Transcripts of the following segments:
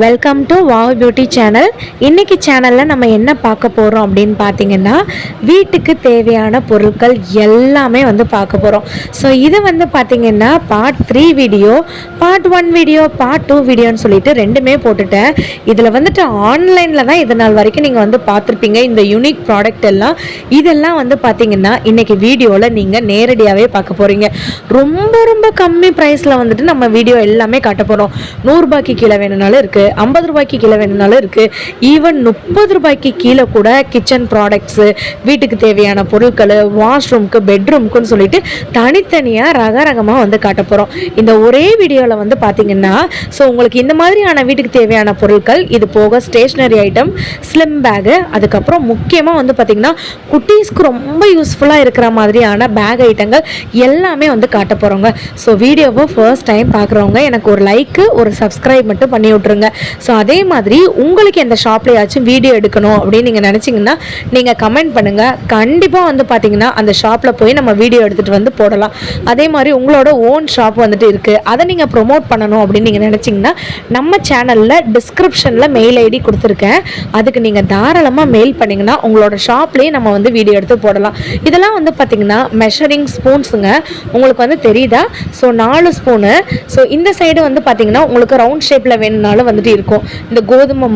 Welcome to wow beauty channel. இன்றைக்கி சேனலில் நம்ம என்ன பார்க்க போகிறோம் அப்படின்னு பார்த்தீங்கன்னா, வீட்டுக்கு தேவையான பொருட்கள் எல்லாமே பார்க்க போகிறோம். ஸோ இது பார்த்தீங்கன்னா part 3 video, part 1 video, part 2 வீடியோன்னு சொல்லிட்டு ரெண்டுமே போட்டுட்டேன். இதில் ஆன்லைனில் தான் இது நாள் வரைக்கும் நீங்கள் பார்த்துருப்பீங்க இந்த யூனிக் ப்ராடக்ட் எல்லாம். இதெல்லாம் பார்த்தீங்கன்னா இன்றைக்கி வீடியோவில் நீங்கள் நேரடியாகவே பார்க்க போகிறீங்க. ரொம்ப ரொம்ப கம்மி ப்ரைஸில் நம்ம வீடியோ எல்லாமே காட்ட போகிறோம். 100 ரூபாய்க்கு கீழே வேணும்னாலும் இருக்குது, 50 ரூபாய்க்கு கீழே வேணும்னாலும் இருக்குது, ஈவன் 30 ரூபாய்க்கு கீழே கூட கிச்சன் ப்ராடக்ட்ஸு, வீட்டுக்கு தேவையான பொருட்கள், வாஷ்ரூம்க்கு, பெட்ரூம்க்குன்னு சொல்லிட்டு தனித்தனியாக ரகரகமாக காட்ட போகிறோம் இந்த ஒரே வீடியோவில் பார்த்தீங்கன்னா. ஸோ உங்களுக்கு இந்த மாதிரியான வீட்டுக்கு தேவையான பொருட்கள், இது போக ஸ்டேஷ்னரி ஐட்டம், ஸ்லிம் பேகு, அதுக்கப்புறம் முக்கியமாக பார்த்தீங்கன்னா குட்டீஸ்க்கு ரொம்ப யூஸ்ஃபுல்லாக இருக்கிற மாதிரியான பேக் ஐட்டங்கள் எல்லாமே காட்ட போகிறோங்க. ஸோ வீடியோவை ஃபர்ஸ்ட் டைம் பார்க்குறவங்க எனக்கு ஒரு லைக்கு, ஒரு சப்ஸ்கிரைப் மட்டும் பண்ணி விட்ருங்க. ஸோ அதே மாதிரி உங்களுக்கு எந்த ஷாப்லையாச்சும் வீடியோ எடுக்கணும் அப்படின்னு நீங்கள் நினச்சிங்கன்னா நீங்கள் கமெண்ட் பண்ணுங்கள். கண்டிப்பாக பார்த்தீங்கன்னா அந்த ஷாப்பில் போய் நம்ம வீடியோ எடுத்துகிட்டு போடலாம். அதே மாதிரி உங்களோட ஓன் ஷாப் இருக்குது, அதை நீங்கள் ப்ரொமோட் பண்ணணும் அப்படின்னு நீங்கள் நினச்சிங்கன்னா நம்ம சேனலில் டிஸ்கிரிப்ஷனில் மெயில் ஐடி கொடுத்துருக்கேன். அதுக்கு நீங்கள் தாராளமாக மெயில் பண்ணிங்கன்னா உங்களோட ஷாப்லேயே நம்ம வீடியோ எடுத்து போடலாம். இதெல்லாம் பார்த்தீங்கன்னா மெஷரிங் ஸ்பூன்ஸுங்க. உங்களுக்கு தெரியுதா? So 4 spoon. ஸோ இந்த சைடு பார்த்தீங்கன்னா உங்களுக்கு ரவுண்ட் ஷேப்பில் வேணும்னாலும் இருக்கும். இந்த கோதுமை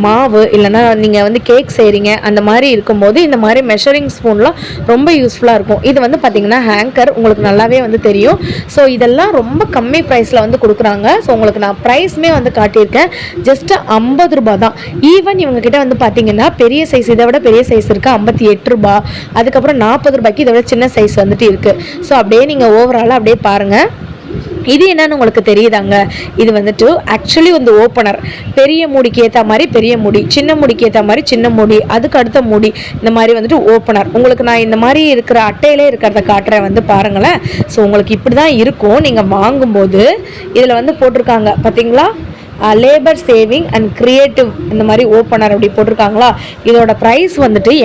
மாவு இல்லைன்னா நீங்கள் கேக் செய்கிறீங்க அந்த மாதிரி இருக்கும்போது இந்த மாதிரி மெஷரிங் ஸ்பூன்லாம் ரொம்ப யூஸ்ஃபுல்லாக இருக்கும். இது பார்த்தீங்கன்னா ஹேங்கர், உங்களுக்கு நல்லாவே தெரியும். ஸோ இதெல்லாம் ரொம்ப கம்மி ப்ரைஸில் கொடுக்குறாங்க. ஸோ உங்களுக்கு நான் ப்ரைஸுமே காட்டியிருக்கேன். ஜஸ்ட் 50 ரூபா தான். ஈவன் இவங்ககிட்ட பார்த்தீங்கன்னா பெரிய சைஸ், இதை விட பெரிய சைஸ் இருக்குது, 58 ரூபா. அதுக்கப்புறம் 40 ரூபாய்க்கு இதை விட சின்ன சைஸ் இருக்குது. ஸோ அப்படியே நீங்கள் ஓவராலாக அப்படியே பாருங்கள். இது என்னன்னு உங்களுக்கு தெரியுதாங்க? இது ஆக்சுவலி ஓப்பனர். பெரிய மூடிக்கு ஏற்ற மாதிரி பெரிய மூடி, சின்ன மூடிக்கு ஏற்ற மாதிரி சின்ன மூடி, அதுக்கு அடுத்த மூடி, இந்த மாதிரி ஓப்பனர். உங்களுக்கு நான் இந்த மாதிரி இருக்கிற அட்டையிலே இருக்கிறத காட்டுறேன், பாருங்களேன். ஸோ உங்களுக்கு இப்படி தான் இருக்கும். நீங்கள் வாங்கும்போது இதில் போட்டிருக்காங்க பார்த்தீங்களா, லேபர் சேவிங் அண்ட் கிரியேட்டிவ், இந்த மாதிரி ஓப்பனர் அப்படி போட்டிருக்காங்களா. இதோட ப்ரைஸ்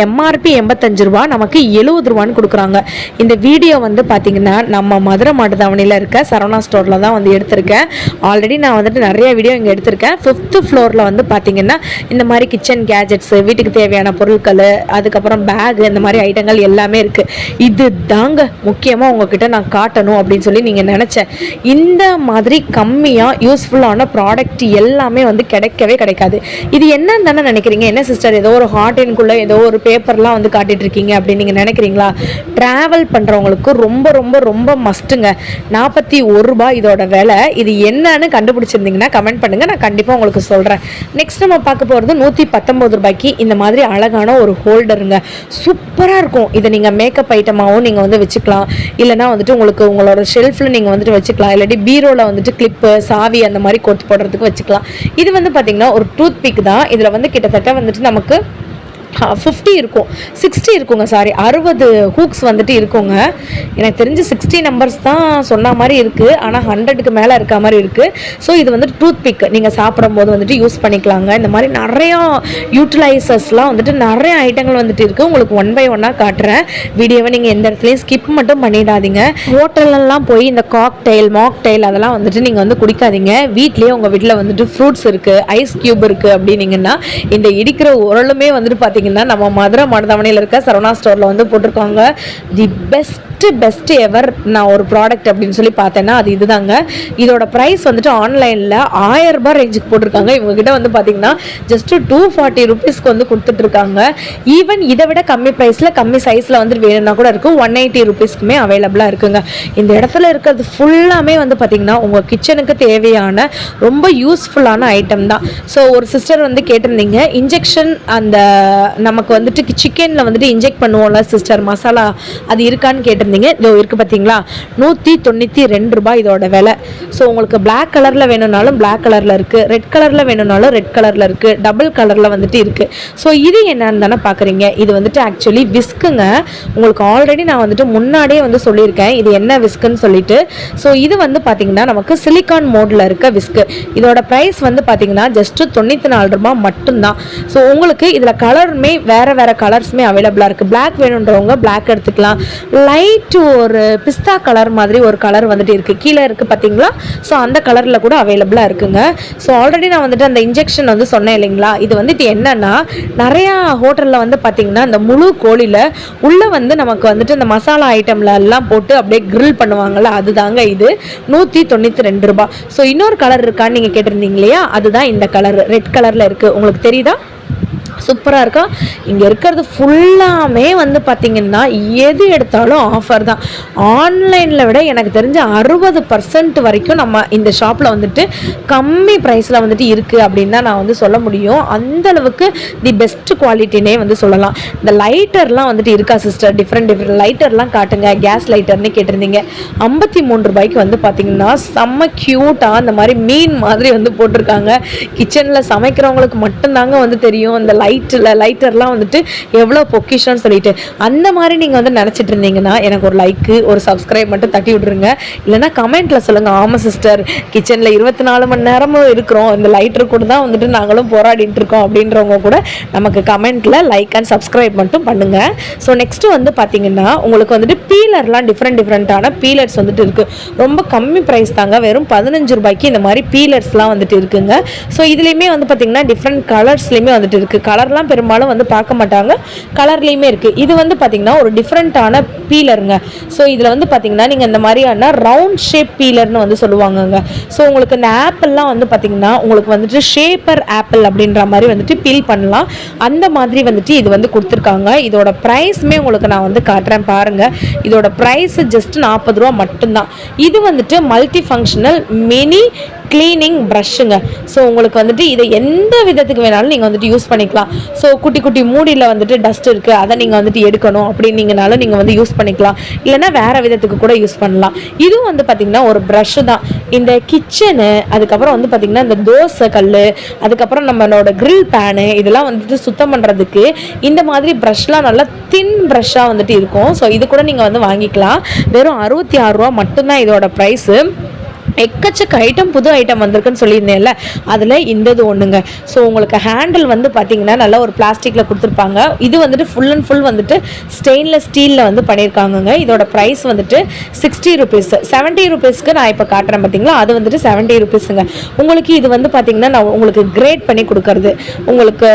எம்ஆர்பி 85 ரூபா, நமக்கு 70 ரூபான்னு கொடுக்குறாங்க. இந்த வீடியோ பார்த்தீங்கன்னா நம்ம மதுரை மாட்டுத்தாவணியில் இருக்க சரவணா ஸ்டோரில் தான் எடுத்திருக்கேன். ஆல்ரெடி நான் நிறைய வீடியோ இங்கே எடுத்திருக்கேன். 5th ஃப்ளோரில் பார்த்தீங்கன்னா இந்த மாதிரி கிச்சன் கேஜெட்ஸு, வீட்டுக்கு தேவையான பொருட்கள், அதுக்கப்புறம் பேகு, இந்த மாதிரி ஐட்டங்கள் எல்லாமே இருக்குது. இது தாங்க முக்கியமாக உங்ககிட்ட நான் காட்டணும் அப்படின்னு சொல்லி நீங்கள் நினச்சேன். இந்த மாதிரி கம்மியாக யூஸ்ஃபுல்லான ப்ராடக்ட் எல்லாமே கிடைக்கவே கிடைக்காது. இது என்னன்னு தானே நினைக்கிறீங்க? என்ன சிஸ்டர், ஏதோ ஒரு ஹார்டின்குள்ள ஏதோ ஒரு பேப்பர்லாம் காட்டிட்டு இருக்கீங்க அப்படின்னு நீங்க நினைக்கிறீங்களா? டிராவல் பண்றவங்களுக்கு ரொம்ப ரொம்ப ரொம்ப மஸ்ட்டுங்க. 41 ரூபாய் இதோட விலை. இது என்னன்னு கண்டுபிடிச்சிருந்தீங்கன்னா கமெண்ட் பண்ணுங்க, நான் கண்டிப்பா உங்களுக்கு சொல்றேன். நெக்ஸ்ட் நம்ம பார்க்க போறது 119 ரூபாய்க்கு இந்த மாதிரி அழகான ஒரு ஹோல்டருங்க. சூப்பரா இருக்கும். இதை நீங்க மேக்கப் ஐட்டமாவும் நீங்க வச்சுக்கலாம், இல்லைன்னா உங்களுக்கு உங்களோட ஷெல்ஃப்ல நீங்க வச்சுக்கலாம், இல்லாட்டி பீரோல கிளிப்பு, சாவி அந்த மாதிரி கோர்த்து போடுறதுக்கு வச்சுக்கலாம். இது பார்த்தீங்கன்னா ஒரு டூத் பிக் தான். இதில் கிட்டத்தட்ட நமக்கு 50 இருக்கும், 60 இருக்குங்க, சாரி 60 ஹூக்ஸ் இருக்குங்க. எனக்கு தெரிஞ்சு 60 நம்பர்ஸ் தான் சொன்ன மாதிரி இருக்குது, ஆனால் 100க்கு மேலே இருக்க மாதிரி இருக்குது. ஸோ இது டூத் பிக் நீங்கள் சாப்பிடும்போது யூஸ் பண்ணிக்கலாங்க. இந்த மாதிரி நிறையா யூட்டிலைசர்ஸ்லாம் நிறைய ஐட்டங்கள் இருக்குது. உங்களுக்கு 1 by 1 காட்டுறேன். வீடியோவை நீங்கள் எந்த இடத்துலையும் ஸ்கிப் மட்டும் பண்ணிடாதீங்க. ஹோட்டலெல்லாம் போய் இந்த காக்டெயில், மாக்டெயில் அதெல்லாம் நீங்கள் குடிக்காதீங்க. வீட்லேயே உங்கள் வீட்டில் ஃப்ரூட்ஸ் இருக்குது, ஐஸ் க்யூப் இருக்குது அப்படின்னீங்கன்னா இந்த இடிக்கிற உரலுமே பார்த்தீங்கன்னா நம்ம மதுரை மாட்டுத்தாவணியில் இருக்க சரவணா ஸ்டோரில் போட்டிருக்காங்க. தி பெஸ்ட் எவர் நான் ஒரு ப்ராடக்ட் அப்படின்னு சொல்லி பார்த்தேன்னா அது இதுதாங்க. இதோட ப்ரைஸ் ஆன்லைனில் 1000 ரூபாய் ரேஞ்சுக்கு போட்டிருக்காங்க. இவங்ககிட்ட பார்த்தீங்கன்னா ஜஸ்ட் 240 ருபீஸ்க்கு கொடுத்துட்ருக்காங்க. ஈவன் இதை விட கம்மி ப்ரைஸில் கம்மி சைஸில் வேணும்னா கூட இருக்குது. 180 ருபீஸ்க்குமே அவைலபிளாக இருக்குங்க. இந்த இடத்துல இருக்கிறது ஃபுல்லாமே பார்த்தீங்கன்னா உங்கள் கிச்சனுக்கு தேவையான ரொம்ப யூஸ்ஃபுல்லான ஐட்டம் தான். ஸோ ஒரு சிஸ்டர் கேட்டிருந்தீங்க, இன்ஜெக்ஷன் அந்த நமக்கு சிக்கனில் இன்ஜெக்ட் பண்ணுவோம்ல சிஸ்டர், மசாலா அது இருக்கான்னு கேட்டிருந்தீங்க. இதோ இருக்குது பார்த்தீங்களா, 192 ரூபாய் இதோட விலை. ஸோ உங்களுக்கு பிளாக் கலரில் வேணும்னாலும் பிளாக் கலரில் இருக்குது, ரெட் கலரில் வேணும்னாலும் ரெட் கலரில் இருக்குது, டபுள் கலரில் இருக்குது. ஸோ இது என்னன்னு தானே பார்க்குறீங்க. இது ஆக்சுவலி விஸ்க்குங்க. உங்களுக்கு ஆல்ரெடி நான் முன்னாடியே சொல்லியிருக்கேன் இது என்ன விஸ்க்குன்னு சொல்லிட்டு. ஸோ இது பார்த்தீங்கன்னா நமக்கு சிலிக்கான் மோடில் இருக்க விஸ்க்கு. இதோட ப்ரைஸ் பார்த்தீங்கன்னா ஜஸ்ட் 94 ரூபாய் மட்டும்தான். ஸோ உங்களுக்கு இதில் கலர் கலருமே வேறு கலர்ஸுமே அவைலபிளாக இருக்குது. பிளாக் வேணுன்றவங்க பிளாக் எடுத்துக்கலாம். லைட்டு ஒரு பிஸ்தா கலர் மாதிரி ஒரு கலர் வந்துட்டு இருக்குது, கீழே இருக்குது பார்த்தீங்களா? ஸோ அந்த கலரில் கூட அவைலபிளாக இருக்குங்க. ஸோ ஆல்ரெடி நான் வந்துட்டு அந்த இன்ஜெக்ஷன் வந்து சொன்னேன் இல்லைங்களா, இது வந்துட்டு என்னென்னா நிறையா ஹோட்டலில் வந்து பார்த்திங்கன்னா இந்த முழு கோழியில் உள்ளே வந்து நமக்கு வந்துட்டு இந்த மசாலா ஐட்டம்ல எல்லாம் போட்டு அப்படியே கிரில் பண்ணுவாங்கள்ல, அதுதாங்க இது. 192 ரூபாய். ஸோ இன்னொரு கலர் இருக்கான்னு நீங்கள் கேட்டிருந்தீங்க இல்லையா, அதுதான் இந்த கலர், ரெட் கலரில் இருக்குது. உங்களுக்கு தெரியுதா? சூப்பராக இருக்கா? இங்கே இருக்கிறது ஃபுல்லாமே வந்து பார்த்திங்கன்னா எது எடுத்தாலும் ஆஃபர் தான். ஆன்லைனில் விட எனக்கு தெரிஞ்ச 60% வரைக்கும் நம்ம இந்த ஷாப்பில் வந்துட்டு கம்மி ப்ரைஸில் வந்துட்டு இருக்குது அப்படின்னு தான் நான் வந்து சொல்ல முடியும். அந்தளவுக்கு தி பெஸ்ட் குவாலிட்டினே வந்து சொல்லலாம். இந்த லைட்டர்லாம் வந்துட்டு இருக்கா சிஸ்டர்? டிஃப்ரெண்ட் லைட்டர்லாம் காட்டுங்க, கேஸ் லைட்டர்னு கேட்டிருந்தீங்க. 53 ரூபாய்க்கு வந்து பார்த்திங்கன்னா செம்ம க்யூட்டாக அந்த மாதிரி மீன் மாதிரி வந்து போட்டிருக்காங்க. கிச்சனில் சமைக்கிறவங்களுக்கு மட்டும்தாங்க வந்து தெரியும் அந்த லைட்டர்லாம் வந்துட்டு எவ்வளோ பொக்கிஷன்னு சொல்லிட்டு. அந்த மாதிரி நீங்கள் வந்து நினச்சிட்டு இருந்தீங்கன்னா எனக்கு ஒரு லைக்கு ஒரு சப்ஸ்கிரைப் மட்டும் தட்டி விட்ருங்க. இல்லைனா கமெண்ட்டில் சொல்லுங்கள், ஆமாம் சிஸ்டர் கிச்சனில் 24 மணி நேரமும் இருக்கிறோம், இந்த லைட்டர் கூட தான் வந்துட்டு நாங்களும் போராடிட்டு இருக்கோம் அப்படின்றவங்க கூட நமக்கு கமெண்ட்டில் லைக் அண்ட் சப்ஸ்கிரைப் மட்டும் பண்ணுங்கள். ஸோ நெக்ஸ்ட்டு வந்து பார்த்தீங்கன்னா உங்களுக்கு வந்துட்டு பீலர்லாம் டிஃப்ரெண்ட்டான பீலர்ஸ் வந்துட்டு இருக்குது. ரொம்ப கம்மி ப்ரைஸ் தாங்க, வெறும் 15 ரூபாய்க்கு இந்த மாதிரி பீலர்ஸ்லாம் வந்துட்டு இருக்குங்க. ஸோ இதுலேயுமே வந்து பார்த்திங்கன்னா டிஃப்ரெண்ட் கலர்ஸ்லேயுமே வந்துட்டு இருக்குது. கலர்லாம் பெரும்பாலும் வந்து பார்க்க மாட்டாங்க, கலர்லேயுமே இருக்குது. இது வந்து பார்த்திங்கன்னா ஒரு டிஃப்ரெண்ட்டான பீலருங்க. ஸோ இதில் வந்து பார்த்திங்கன்னா நீங்கள் இந்த மாதிரியான ரவுண்ட் ஷேப் பீலர்னு வந்து சொல்லுவாங்கங்க. ஸோ உங்களுக்கு இந்த ஆப்பிள்லாம் வந்து பார்த்திங்கன்னா உங்களுக்கு வந்துட்டு ஷேப்பர் ஆப்பிள் அப்படின்ற மாதிரி வந்துட்டு பீல் பண்ணலாம். அந்த மாதிரி வந்துட்டு இது வந்து கொடுத்துருக்காங்க. இதோட ப்ரைஸுமே உங்களுக்கு நான் வந்து காட்டுறேன் பாருங்கள். இதோட ப்ரைஸ் ஜஸ்ட் 40 ரூபா மட்டும்தான். இது வந்துட்டு மல்டி ஃபங்க்ஷனல் மினி க்ளீனிங் ப்ரஷ்ஷுங்க. ஸோ உங்களுக்கு வந்துட்டு இதை எந்த விதத்துக்கு வேணாலும் நீங்கள் வந்துட்டு யூஸ் பண்ணிக்கலாம். ஸோ குட்டி குட்டி மூடியில் வந்துட்டு டஸ்ட் இருக்குது, அதை நீங்கள் வந்துட்டு எடுக்கணும் அப்படின்னீங்கனாலும் நீங்கள் வந்து யூஸ் பண்ணிக்கலாம். இல்லைனா வேறு விதத்துக்கு கூட யூஸ் பண்ணலாம். இதுவும் வந்து பார்த்திங்கன்னா ஒரு ப்ரஷ்ஷு தான். இந்த கிச்சனு, அதுக்கப்புறம் வந்து பார்த்திங்கன்னா இந்த தோசை கல், அதுக்கப்புறம் நம்மளோட கிரில் பேனு, இதெல்லாம் வந்துட்டு சுத்தம் பண்ணுறதுக்கு இந்த மாதிரி ப்ரஷ்லாம் நல்லா தின் ப்ரஷ்ஷாக வந்துட்டு இருக்கும். ஸோ இது கூட நீங்கள் வந்து வாங்கிக்கலாம். வெறும் 66 ரூபா மட்டும்தான் இதோட ப்ரைஸு. எக்கச்சக்க ஐட்டம், புது ஐட்டம் வந்திருக்குன்னு சொல்லியிருந்தேன்ல, அதில் இந்தது ஒன்றுங்க. ஸோ உங்களுக்கு ஹேண்டில் வந்து பார்த்திங்கன்னா நல்லா ஒரு பிளாஸ்டிக்கில் கொடுத்துருப்பாங்க. இது வந்துட்டு ஃபுல் அண்ட் ஃபுல் வந்துட்டு ஸ்டெயின்லெஸ் ஸ்டீலில் வந்து பண்ணியிருக்காங்கங்க. இதோட ப்ரைஸ் வந்துட்டு 60 ருபீஸ். 70 ருபீஸ்க்கு நான் இப்போ காட்டுறேன் பார்த்திங்களா, அது வந்துட்டு 70 ருபீஸுங்க. உங்களுக்கு இது வந்து பார்த்திங்கன்னா நான் உங்களுக்கு கிரேட் பண்ணி கொடுக்கறது, உங்களுக்கு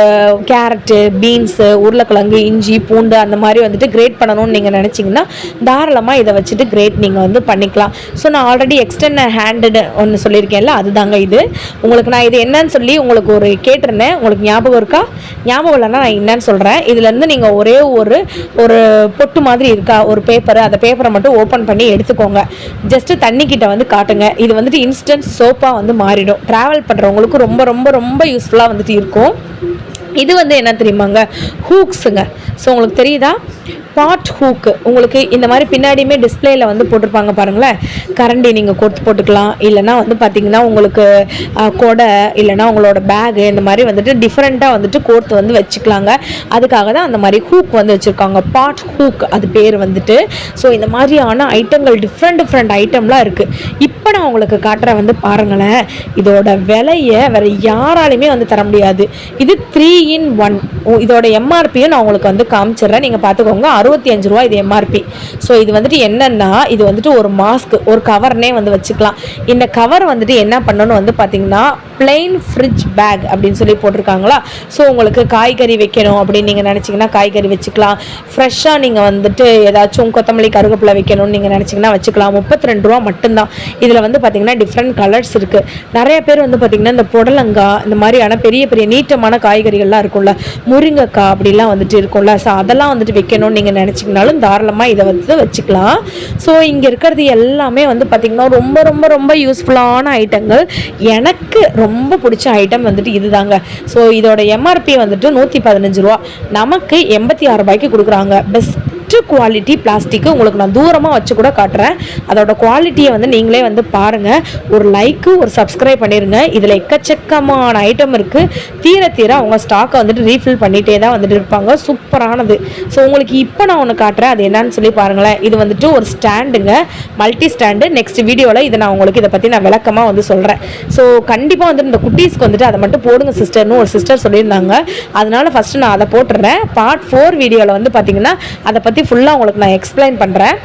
கேரட்டு, பீன்ஸு, உருளைக்கிழங்கு, இஞ்சி, பூண்டு அந்த மாதிரி வந்துட்டு கிரேட் பண்ணணும்னு நீங்கள் நினச்சிங்கன்னா தாராளமாக இதை வச்சுட்டு கிரேட் நீங்கள் வந்து பண்ணிக்கலாம். ஸோ நான் ஆல்ரெடி எக்ஸ்டெண்ட் ஹேண்டட் ஒன்று சொல்லியிருக்கேன்ல, அதுதாங்க இது. உங்களுக்கு நான் இது என்னன்னு சொல்லி உங்களுக்கு ஒரு கேட்டிருந்தேன், உங்களுக்கு ஞாபகம் இருக்கா? ஞாபகம் இல்லைன்னா நான் என்னன்னு சொல்கிறேன். இதுலேருந்து நீங்கள் ஒரே ஒரு பொட்டு மாதிரி இருக்கா ஒரு பேப்பர், அந்த பேப்பரை மட்டும் ஓப்பன் பண்ணி எடுத்துக்கோங்க. ஜஸ்ட்டு தண்ணிக்கிட்ட வந்து காட்டுங்க. இது வந்துட்டு இன்ஸ்டன்ட் சோப்பாக வந்து மாறிடும். ட்ராவல் பண்ணுறவங்களுக்கு ரொம்ப ரொம்ப ரொம்ப யூஸ்ஃபுல்லாக வந்துட்டு இருக்கும். இது வந்து என்ன தெரியுமாங்க, ஹூக்ஸுங்க. ஸோ உங்களுக்கு தெரியுதா, பாட் ஹூக்கு. உங்களுக்கு இந்த மாதிரி பின்னாடியுமே டிஸ்பிளேயில் வந்து போட்டிருப்பாங்க பாருங்களேன். கரண்டி நீங்கள் கோர்த்து போட்டுக்கலாம், இல்லைனா வந்து பார்த்திங்கன்னா உங்களுக்கு கொடை, இல்லைனா உங்களோட பேகு, இந்த மாதிரி வந்துட்டு டிஃப்ரெண்ட்டாக வந்துட்டு கோர்த்து வந்து வச்சுக்கலாங்க. அதுக்காக தான் அந்த மாதிரி ஹூக் வந்து வச்சுருக்காங்க, பாட் ஹூக் அது பேர் வந்துட்டு. ஸோ இந்த மாதிரியான ஐட்டங்கள் டிஃப்ரெண்ட் ஐட்டம்லாம் இருக்குது. இப்போ நான் உங்களுக்கு காட்டுறேன் வந்து பாருங்களேன். இதோட விலையை வேறு யாராலையுமே வந்து தர முடியாது. இது 3-in-1. இதோட எம்ஆர்பியும் நான் உங்களுக்கு வந்து காமிச்சிடுறேன், நீங்கள் பார்த்துக்கோங்க. 65 ரூபா இது எம்ஆர்பி. ஸோ இது வந்துட்டு என்னென்னா, இது வந்துட்டு ஒரு மாஸ்க், ஒரு கவர்னே வந்து வச்சுக்கலாம். இந்த கவர் வந்துட்டு என்ன பண்ணணும்னு வந்து பார்த்திங்கன்னா பிளெயின் ஃப்ரிட்ஜ் பேக் அப்படின்னு சொல்லி போட்டிருக்காங்களா. ஸோ உங்களுக்கு காய்கறி வைக்கணும் அப்படின்னு நீங்கள் நினச்சிங்கன்னா காய்கறி வச்சுக்கலாம். ஃப்ரெஷ்ஷாக நீங்கள் வந்துட்டு ஏதாச்சும் கொத்தமல்லி, கருவேப்பிலை வைக்கணும்னு நீங்கள் நினச்சிங்கன்னா வச்சுக்கலாம். 32 ரூபா மட்டும்தான். இதில் வந்து பார்த்திங்கன்னா டிஃப்ரெண்ட் கலர்ஸ் இருக்குது. நிறைய பேர் வந்து பார்த்திங்கன்னா இந்த புடலங்காய், இந்த மாதிரியான பெரிய பெரிய நீட்டமான காய்கறிகள்லாம் இருக்கும்ல, முருங்கைக்காய் அப்படிலாம் வந்துட்டு இருக்கும்ல. ஸோ அதெல்லாம் வந்துட்டு வைக்கணும்னு நீங்கள் நினச்சிங்கனாலும் தாராளமாக இதை வந்து வச்சுக்கலாம். ஸோ இங்கே இருக்கிறது எல்லாமே வந்து பார்த்திங்கன்னா ரொம்ப ரொம்ப ரொம்ப யூஸ்ஃபுல்லான ஐட்டங்கள். எனக்கு ரொம்ப பிடிச்ச ஐட்டம் வந்துட்டு இதுதாங்க. ஸோ இதோட எம்ஆர்பி வந்துட்டு 115 ரூபா, நமக்கு 86 ரூபாய்க்கு கொடுக்குறாங்க. Best quality plastic. உங்களுக்கு நான் தூரமாக வச்சு கூட காட்டுறேன். அதோட குவாலிட்டியை வந்து நீங்களே வந்து பாருங்கள். ஒரு லைக்கு ஒரு சப்ஸ்கிரைப் பண்ணிடுங்க. இதில் எக்கச்சக்கமான ஐட்டம் இருக்குது. தீர தீர அவங்க ஸ்டாக்கை வந்துட்டு ரீஃபில் பண்ணிகிட்டே தான் வந்துட்டு இருப்பாங்க. சூப்பரானது. ஸோ உங்களுக்கு இப்போ நான் ஒன்று காட்டுறேன், அது என்னன்னு சொல்லி பாருங்களேன். இது வந்துட்டு ஒரு ஸ்டாண்டுங்க, மல்டி ஸ்டாண்டு. நெக்ஸ்ட் வீடியோவில் இதை நான் உங்களுக்கு இதை பற்றி நான் விளக்கமாக வந்து சொல்கிறேன். ஸோ கண்டிப்பாக வந்து இந்த குட்டீஸ்க்கு வந்துட்டு அதை மட்டும் போடுங்க சிஸ்டர்னு ஒரு சிஸ்டர் சொல்லியிருந்தாங்க. அதனால ஃபஸ்ட்டு நான் அதை போட்டுடுறேன். பார்ட் 4 வீடியோவில் வந்து பார்த்தீங்கன்னா அதை பற்றி ஃபுல்லாக உங்களுக்கு நான் எக்ஸ்பிளைன் பண்ணுறேன்.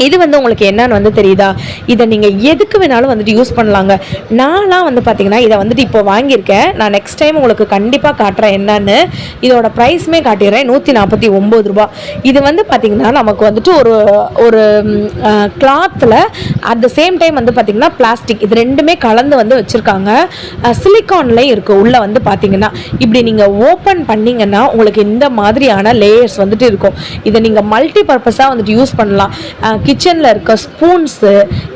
இது வந்து உங்களுக்கு என்னன்னு வந்து தெரியுதா? இதை நீங்கள் எதுக்கு வேணாலும் வந்துட்டு யூஸ் பண்ணலாங்க. நான்லாம் வந்து பார்த்தீங்கன்னா இதை வந்துட்டு இப்போ வாங்கியிருக்கேன். நான் நெக்ஸ்ட் டைம் உங்களுக்கு கண்டிப்பாக காட்டுறேன் என்னன்னு. இதோட ப்ரைஸுமே காட்டிடுறேன். 149 ரூபா. இது வந்து பார்த்தீங்கன்னா நமக்கு வந்துட்டு ஒரு ஒரு கிளாத்தில் அட் த சேம் டைம் வந்து பார்த்தீங்கன்னா பிளாஸ்டிக், இது ரெண்டுமே கலந்து வந்து வச்சுருக்காங்க. சிலிக்கான்லேயும் இருக்குது. உள்ளே வந்து பார்த்தீங்கன்னா இப்படி நீங்கள் ஓப்பன் பண்ணிங்கன்னா உங்களுக்கு இந்த மாதிரியான லேயர்ஸ் வந்துட்டு இருக்கும். இதை நீங்கள் மல்டி பர்பஸாக வந்துட்டு யூஸ் பண்ணலாம். கிச்சனில் இருக்க ஸ்பூன்ஸு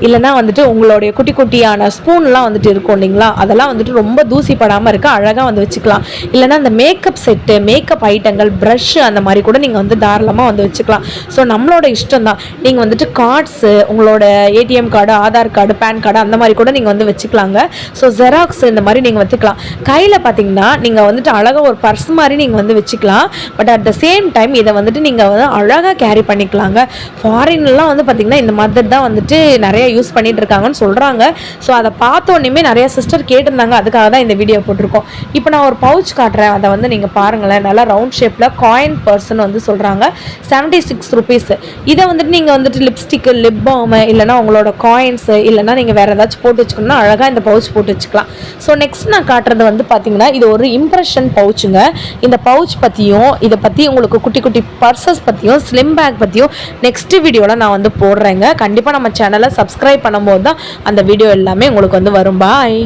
இல்லைனா வந்துட்டு உங்களுடைய குட்டி குட்டியான ஸ்பூன்லாம் வந்துட்டு இருக்கும் இல்லைங்களா, அதெல்லாம் வந்துட்டு ரொம்ப தூசிப்படாமல் இருக்க அழகாக வந்து வச்சுக்கலாம். இல்லைனா அந்த மேக்கப் செட்டு, மேக்கப் ஐட்டங்கள், ப்ரஷ்ஷு அந்த மாதிரி கூட நீங்கள் வந்து தாராளமாக வந்து வச்சுக்கலாம். ஸோ நம்மளோட இஷ்டம் தான். நீங்கள் வந்துட்டு கார்ட்ஸு, உங்களோட ATM card, Aadhaar card, PAN card அந்த மாதிரி கூட நீங்கள் வந்து வச்சுக்கலாங்க. ஸோ ஜெராக்ஸ் இந்த மாதிரி நீங்கள் வச்சுக்கலாம். கையில் பார்த்தீங்கன்னா நீங்கள் வந்துட்டு அழகாக ஒரு பர்ஸ் மாதிரி நீங்கள் வந்து வச்சுக்கலாம். But at the same time இதை வந்துட்டு நீங்கள் வந்து அழகாக கேரி பண்ணிக்கலாங்க. ஃபாரின்லாம் வந்து பார்த்தீங்கன்னா இந்த மெத்தட் தான் வந்துட்டு நிறைய யூஸ் பண்ணிட்டு இருக்காங்கன்னு சொல்கிறாங்க. ஸோ அதை பார்த்தோன்னே நிறைய சிஸ்டர் கேட்டிருந்தாங்க. அதுக்காக தான் இந்த வீடியோ போட்டிருக்கோம். இப்போ நான் ஒரு பவுச் காட்டுறேன். அதை வந்து நீங்கள் பாருங்களேன். நல்லா ரவுண்ட் ஷேப்பில் காயின் பர்சன் வந்து சொல்கிறாங்க. 76 ருபீஸ். இதை வந்துட்டு நீங்கள் வந்துட்டு லிப்ஸ்டிக்கு, லிப் பாம், இல்லைனா உங்களோட காயின்ஸு, இல்லைனா நீங்கள் வேறு ஏதாச்சும் போட்டு வச்சுக்கணும்னா அழகாக இந்த பவுச் போட்டு வச்சுக்கலாம். ஸோ நெக்ஸ்ட் நான் காட்டுறது வந்து பார்த்தீங்கன்னா இது ஒரு இம்ப்ரெஷன் பவுச்சுங்க. இந்த பவுச் பற்றியும் இதை பற்றி உங்களுக்கு குட்டி குட்டி பர்சஸ் பற்றியும் ஸ்லிம் பேக் பற்றியும் நெக்ஸ்ட் வீடியோவில் நான் வந்து போடுறேங்க. கண்டிப்பாக நம்ம சேனலை சப்ஸ்கிரைப் பண்ணும்போது தான் அந்த வீடியோ எல்லாமே உங்களுக்கு வந்து வரும். பாய்.